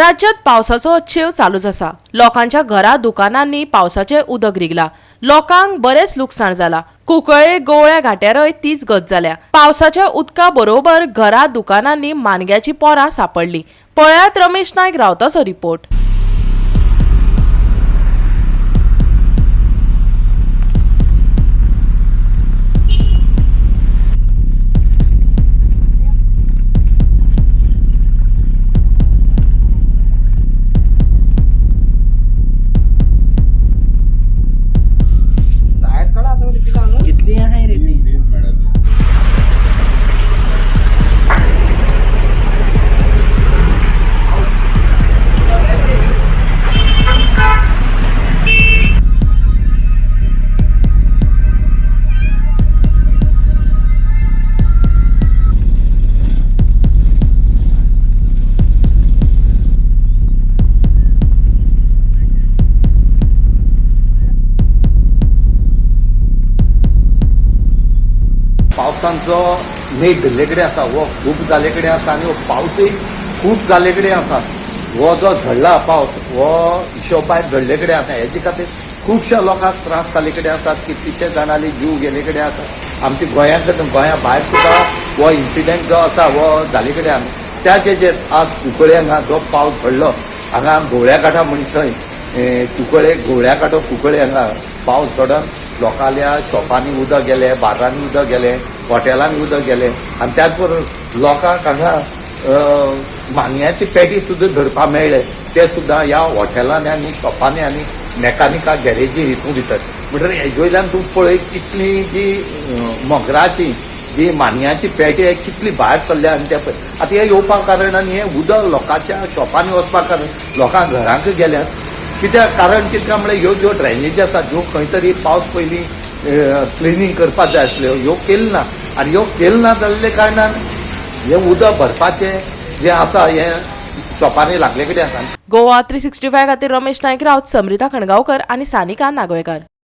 राज्यात पावसाचो शेव चालूच आसा। लोकांच्या घरा दुकानांनी पावसाचे उदक रिगला। लोकांक बरेच लुकसाण जाला। कुंकळे गोवळ्या घाट्यारय तीच गत जाल्या। पावसाच्या उदका बरोबर घरा दुकानांनी मानग्याची पोरां सापडली। पळयात रमेश नायक रावताचो रिपोर्ट। कितली आहे रे ती? पावसांचो मेघ धरले कडेन आसा वो खूब जाले कडेन आसा आनी हो पावसूय खूब जाले कडेन आसा। हो जो झडला पावस हो हिशोब भायर झडले कडेन आसा। हेजे खातीर खुबश्या लोकांक त्रास जाले कडेन आसात। कितलीशे जाणांनी जीव गेले कडेन आसा। आमच्या गोंया भायर सुद्दां हो इन्सिडेंट जो आसा हो जाले कडेन आसा। त्याच हेजेर आज कुंकळे हांगा जो पावस झडलो हांगा घोवळ्या कांठा म्हण थंय कुंकळे घोवळ्या कांठो कुंकळे हांगा पावस झडोन लोकांल्या शॉपांनी उदक गेले, बारांनी उदक गेले, हॉटेलांनी उदक गेले आनी त्याच बरोबर लोकांक हांगा मानयाची पेटी सुद्दां धरपाक मेळ्ळे। ते सुद्दां ह्या हॉटेलांनी आनी शॉपांनी आनी मॅकानिका गॅरेजी हितून भितर म्हणटकीर हेजे वयल्यान तूं पळय कितली जी मोगराची जी मानयाची पेटी आहे कितली भायर सरल्या आनी ते आतां हे येवपाक कारण आनी हें उदक लोकांच्या शॉपांनी वचपाक कारण लोकांक घरांक गेल्यात। कित्याक कारण कितें काय म्हळ्यार ह्यो ज्यो ड्रेनेजी आसा ज्यो खंय तरी पावस पयलीं क्लिनींग करपाक जाय आसल्यो ह्यो केल्यो ना आनी ह्यो केल्यो ना जाल्ले कारणान हें उदक भरपाचें जें आसा हें शॉपांनी लागले कडेन आसा। गोवा 365 खातीर रमेश नायक रावत, समृता खणगांवकर आनी सानिका नागवेकर।